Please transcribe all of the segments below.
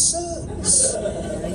concerns.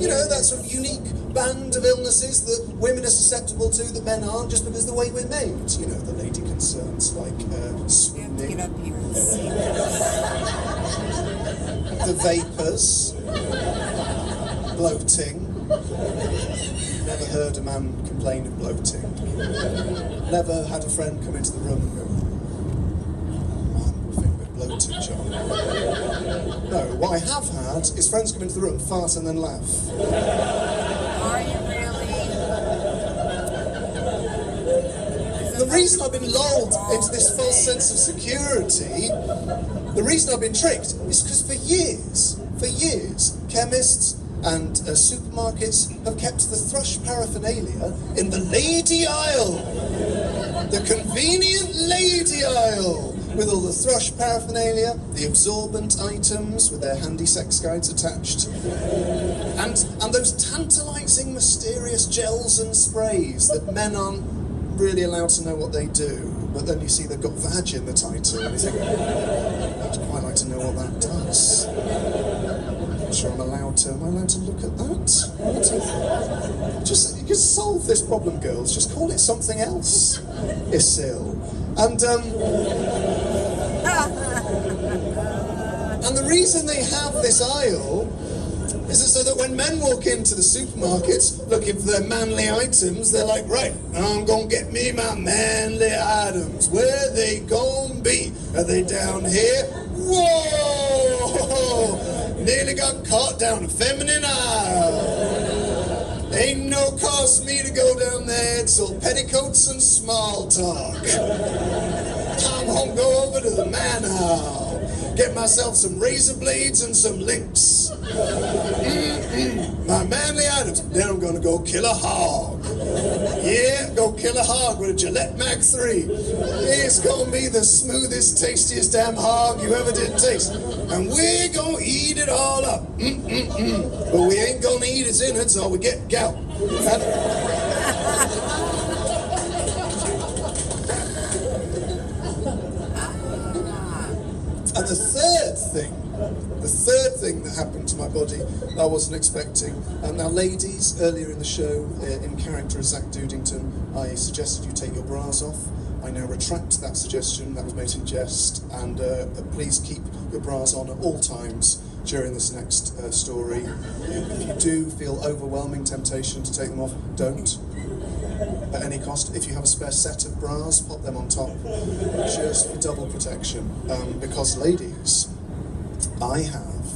You know, that sort of unique band of illnesses that women are susceptible to that men aren't, just because of the way we're made. You know, the lady concerns like swimming, Get up here and see the vapours, bloating. Never heard a man complain of bloating. Never had a friend come into the room and go, "Oh man, I think we're bloated, John." No, what I have had is friends come into the room, fart and then laugh. Are you really? The reason I've been lulled into this false sense of security, the reason I've been tricked, is because for years, chemists and supermarkets have kept the thrush paraphernalia in the lady aisle. The convenient lady aisle, with all the thrush paraphernalia, the absorbent items with their handy sex guides attached, and those tantalising, mysterious gels and sprays that men aren't really allowed to know what they do, but then you see they've got vag in the title, and you think, I'd quite like to know what that does. I'm sure I'm allowed to. Am I allowed to look at that? Just, you can solve this problem, girls. Just call it something else. Isil. And the reason they have this aisle is so that when men walk into the supermarkets looking for their manly items, they're like, right, I'm gonna get me my manly items. Where they gonna be? Are they down here? Whoa! Nearly got caught down a feminine aisle. Ain't no cost me to go down there. It's all petticoats and small talk. I'm gonna go over to the man aisle. Get myself some razor blades and some links. My manly items. Then I'm gonna go kill a hog. Yeah, go kill a hog with a Gillette Mac 3. It's gonna be the smoothest, tastiest damn hog you ever did taste. And we're gonna eat it all up. But we ain't gonna eat its innards or we get gout. And the third thing that happened to my body I wasn't expecting. Now, ladies, earlier in the show, in character as Zach Dudington, I suggested you take your bras off. I now retract that suggestion. That was made in jest. And please keep your bras on at all times during this next story. If you do feel overwhelming temptation to take them off, don't. At any cost. If you have a spare set of bras, pop them on top, just for double protection. Because, ladies, I have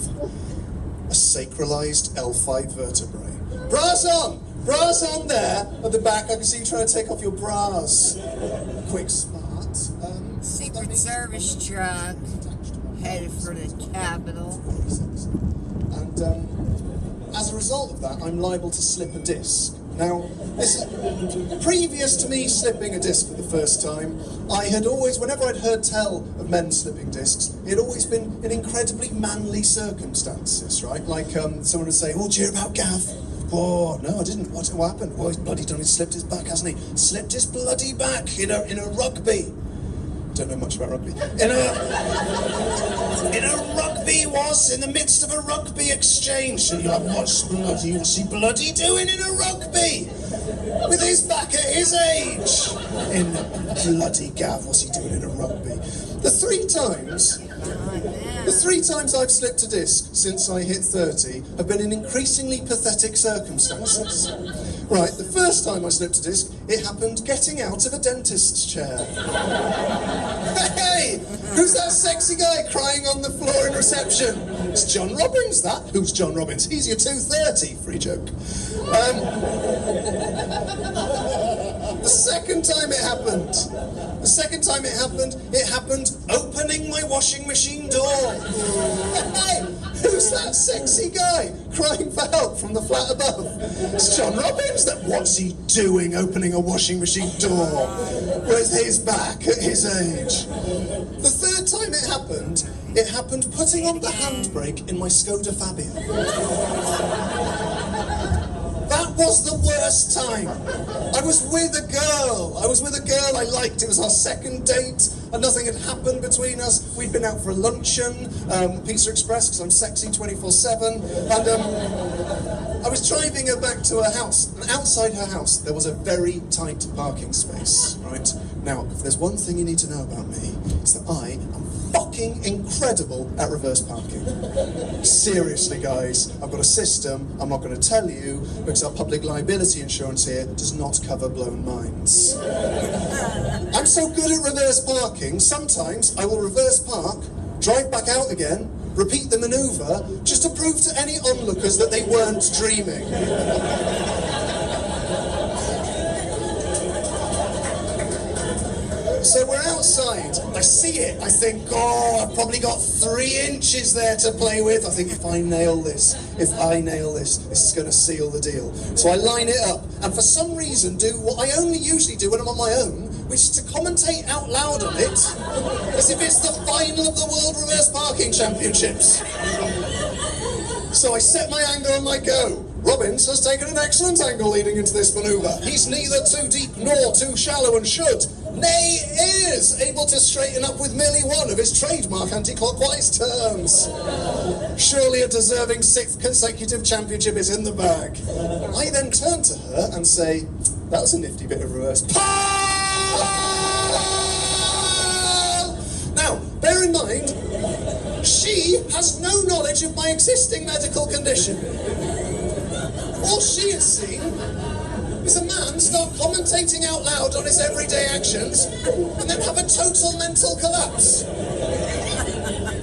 a sacralized L5 vertebrae. Bras on! Bras on there! At the back, I can see you trying to take off your bras. Quick, smart. Secret Service truck headed for the Capitol. And as a result of that, I'm liable to slip a disc. Now, this is previous to me slipping a disc for the first time. I had always, whenever I'd heard tell of men slipping discs, it had always been in incredibly manly circumstances, right? Like someone would say, "Oh, did you hear about Gav? Oh, no, I didn't. What happened? Oh, he's bloody done. He's slipped his back, hasn't he? Slipped his bloody back in a rugby." Don't know much about rugby. In a rugby was in the midst of a rugby exchange. And you're like, what's he bloody doing in a rugby? With his back at his age. In bloody Gav, what's he doing in a rugby? The three times I've slipped a disc since I hit 30 have been in increasingly pathetic circumstances. Right, the first time I slipped a disc, it happened getting out of a dentist's chair. Hey, who's that sexy guy crying on the floor in reception? It's John Robbins, that. Who's John Robbins? He's your 230, free joke. The second time it happened opening my washing machine door. Hey, who's that sexy guy crying for help from the flat above? It's John Robbins. What's he doing opening a washing machine door with his back at his age? The third time it happened putting on the handbrake in my Skoda Fabia. That was the worst time. I was with a girl I liked. It was our second date. and nothing had happened between us. We'd been out for a luncheon, Pizza Express, because I'm sexy 24/7, and I was driving her back to her house, and outside her house there was a very tight parking space, right? Now, if there's one thing you need to know about me, it's that I am fucking incredible at reverse parking. Seriously, guys, I've got a system. I'm not going to tell you because our public liability insurance here does not cover blown minds. I'm so good at reverse parking, sometimes I will reverse park, drive back out again, repeat the manoeuvre, just to prove to any onlookers that they weren't dreaming. So we're outside, I see it, I think, oh, I've probably got 3 inches there to play with. I think if I nail this, this is going to seal the deal. So I line it up, and for some reason do what I only usually do when I'm on my own, which is to commentate out loud on it, as if it's the final of the World Reverse Parking Championships. So I set my angle and I go. Robbins has taken an excellent angle leading into this manoeuvre. He's neither too deep nor too shallow and should, nay, is able to straighten up with merely one of his trademark anti-clockwise turns. Surely a deserving 6th consecutive championship is in the bag. I then turn to her and say, that was a nifty bit of reverse. Now, bear in mind, she has no knowledge of my existing medical condition. All she has seen is a man start commentating out loud on his everyday actions and then have a total mental collapse.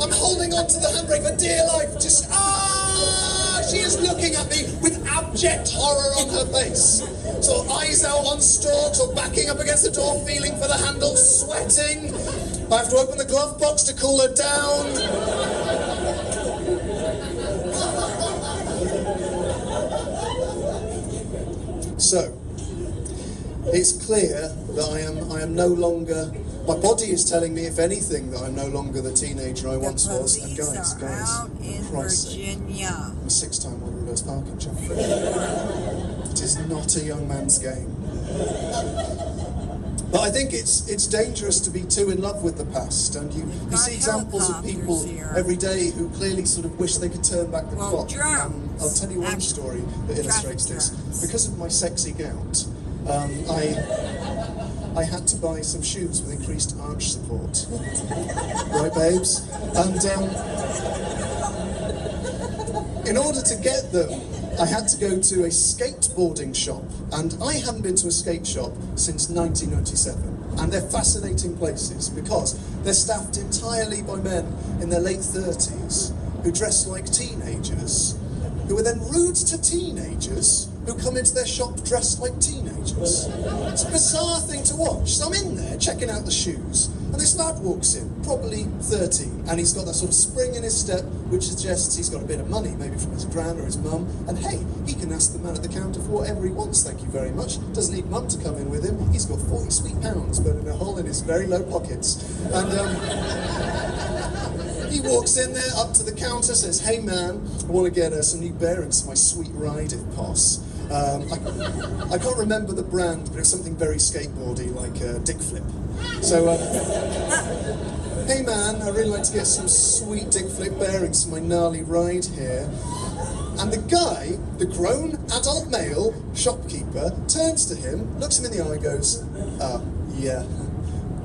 I'm holding on to the handbrake for dear life, just she is looking at me with abject horror on her face. So eyes out on stalks or backing up against the door, feeling for the handle, sweating. I have to open the glove box to cool her down. So, it's clear that I am no longer, my body is telling me, if anything, that I'm no longer the teenager I once was. And guys, out in Virginia. I'm a 6-time world reverse parking champion. It is not a young man's game. But I think it's dangerous to be too in love with the past, and you see examples of people every day who clearly sort of wish they could turn back the clock. I'll tell you one story that illustrates this. Because of my sexy gout, I had to buy some shoes with increased arch support. Right, babes? And in order to get them, I had to go to a skateboarding shop, and I hadn't been to a skate shop since 1997. And they're fascinating places because they're staffed entirely by men in their late 30s who dress like teenagers, who are then rude to teenagers who come into their shop dressed like teenagers. It's a bizarre thing to watch. So I'm in there checking out the shoes, and this lad walks in, probably 13, and he's got that sort of spring in his step, which suggests he's got a bit of money, maybe from his gran or his mum, and hey, he can ask the man at the counter for whatever he wants, thank you very much. Doesn't need mum to come in with him. He's got 40 sweet pounds burning a hole in his very low pockets. And he walks in there, up to the counter, says, hey man, I want to get some new bearings for my sweet ride if poss. I can't remember the brand, but it was something very skateboardy, like Dick Flip. So, hey man, I'd really like to get some sweet Dick Flip bearings for my gnarly ride here. And the guy, the grown adult male shopkeeper, turns to him, looks him in the eye and goes, yeah,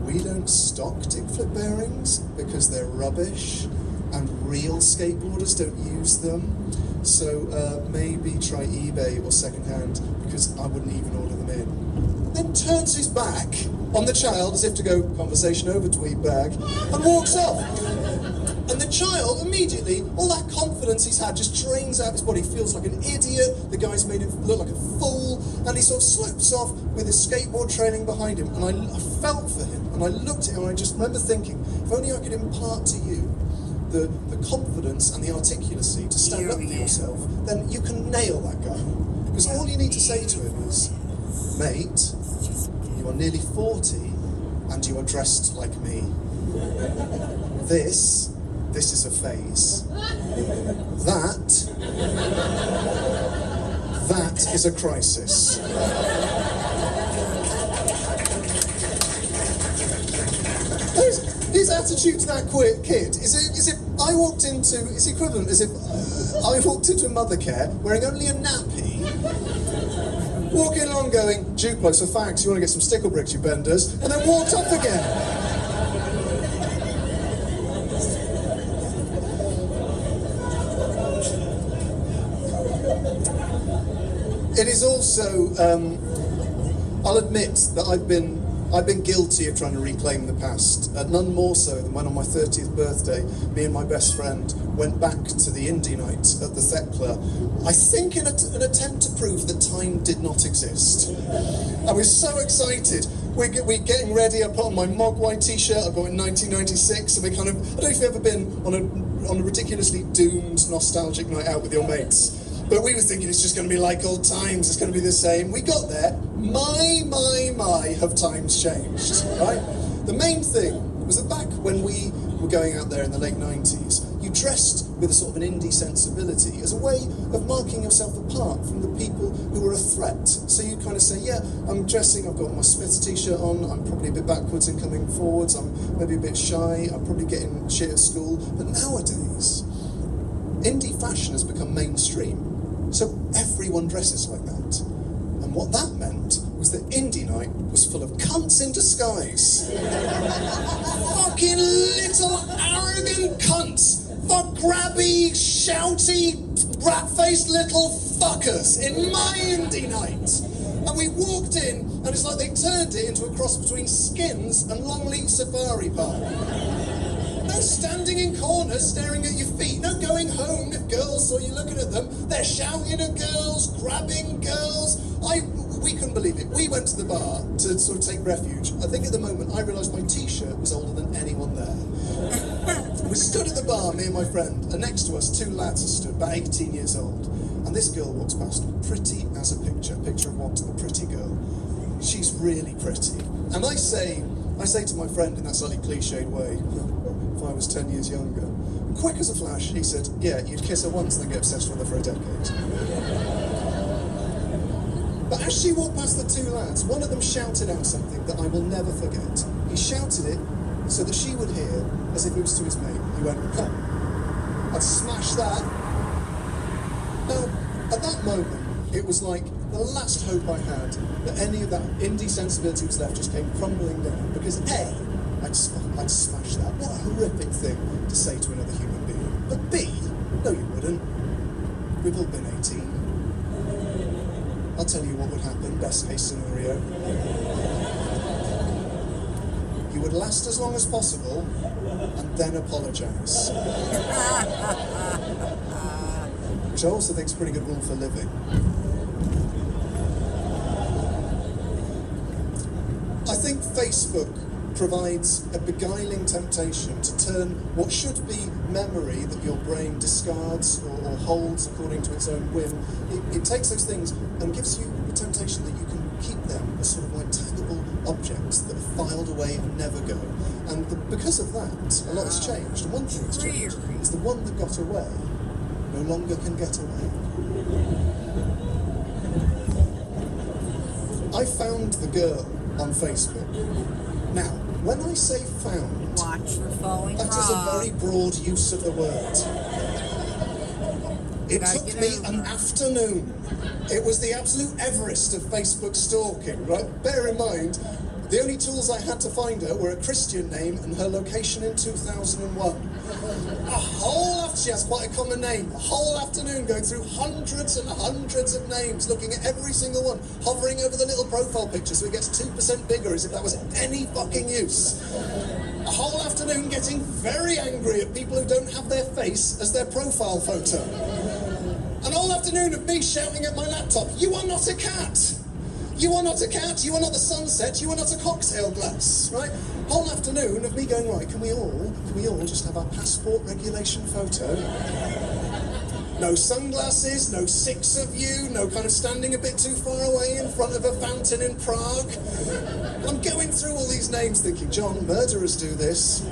we don't stock Dick Flip bearings because they're rubbish and real skateboarders don't use them. So maybe try eBay or secondhand because I wouldn't even order them in. Then turns his back on the child as if to go, conversation over, dweeb bag, and walks off. And the child immediately, all that confidence he's had just drains out his body, feels like an idiot, the guy's made him look like a fool, and he sort of slopes off with his skateboard trailing behind him, and I felt for him, and I looked at him, and I just remember thinking, if only I could impart to you the confidence and the articulacy to stand up for yourself, then you can nail that guy. Because all you need to say to him is, mate, you are nearly 40 and you are dressed like me. This is a phase. That is a crisis. attitude to that kid is if I walked into, it's equivalent as if I walked into Mothercare wearing only a nappy, walking along going, Duplo, for facts, you want to get some stickle bricks, you benders, and then walked off again. It is also, I'll admit that I've been guilty of trying to reclaim the past, none more so than when on my 30th birthday, me and my best friend went back to the indie night at the Thekla, I think in an attempt to prove that time did not exist. I was so excited. We're getting ready, I put on my Mogwai t-shirt I bought in 1996, and we kind of, I don't know if you've ever been on a ridiculously doomed, nostalgic night out with your mates. But we were thinking it's just going to be like old times, it's going to be the same. We got there, my, have times changed, right? The main thing was that back when we were going out there in the late 90s, you dressed with a sort of an indie sensibility as a way of marking yourself apart from the people who were a threat. So you kind of say, yeah, I'm dressing, I've got my Smiths t-shirt on, I'm probably a bit backwards in coming forwards, I'm maybe a bit shy, I'm probably getting shit at school. But nowadays, indie fashion has become mainstream. So everyone dresses like that. And what that meant was that indie night was full of cunts in disguise. Fucking little arrogant cunts. Fuck grabby, shouty, rat-faced little fuckers in my indie night. And we walked in, and it's like they turned it into a cross between Skins and Longleat Safari Park. No standing in corners staring at your feet, no going home if girls saw you looking at them. They're shouting at girls, grabbing girls. We couldn't believe it. We went to the bar to sort of take refuge. I think at the moment I realised my t-shirt was older than anyone there. We stood at the bar, me and my friend, and next to us 2 lads stood, about 18 years old. And this girl walks past, pretty as a picture of what? A pretty girl. She's really pretty. And I say to my friend in that slightly cliched way, if I was 10 years younger, quick as a flash, he said, yeah, you'd kiss her once and then get obsessed with her for a decade. But as she walked past the 2 lads, one of them shouted out something that I will never forget. He shouted it so that she would hear, as if it was to his mate. He went, come. I'd smash that. Now, at that moment, it was like the last hope I had that any of that indie sensibility was left just came crumbling down. Because A, I'd smash that. What a horrific thing to say to another human being. But B, no you wouldn't. We've all been 18. I'll tell you what would happen, best case scenario. You would last as long as possible and then apologise. Which I also think is a pretty good rule for living. I think Facebook provides a beguiling temptation to turn what should be memory that your brain discards or holds according to its own whim. It takes those things and gives you a temptation that you can keep them as sort of like taggable objects that are filed away and never go. And because of that, a lot has changed. And one thing that's changed is the one that got away no longer can get away. I found the girl on Facebook. Now, when I say found, watch for falling that is a very broad use of the word. It took me an afternoon. It was the absolute Everest of Facebook stalking, right? Bear in mind, the only tools I had to find her were a Christian name and her location in 2001. She has quite a common name. A whole afternoon going through hundreds and hundreds of names, looking at every single one, hovering over the little profile picture so it gets 2% bigger as if that was any fucking use. A whole afternoon getting very angry at people who don't have their face as their profile photo. An whole afternoon of me shouting at my laptop, you are not a cat! You are not a cat, you are not the sunset, you are not a cocktail glass, right? Whole afternoon of me going, right, can we all just have our passport regulation photo? No sunglasses, no 6 of you, no kind of standing a bit too far away in front of a fountain in Prague. I'm going through all these names thinking, John, murderers do this.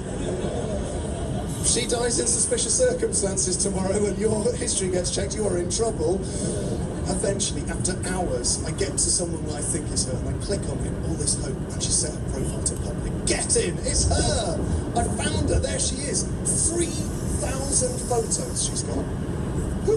If she dies in suspicious circumstances tomorrow and your history gets checked, you are in trouble. Eventually, after hours, I get to someone I think is her, and I click on it, all this hope, and she set her profile to public. Get in! It's her! I found her, there she is. 3,000 photos she's got. Who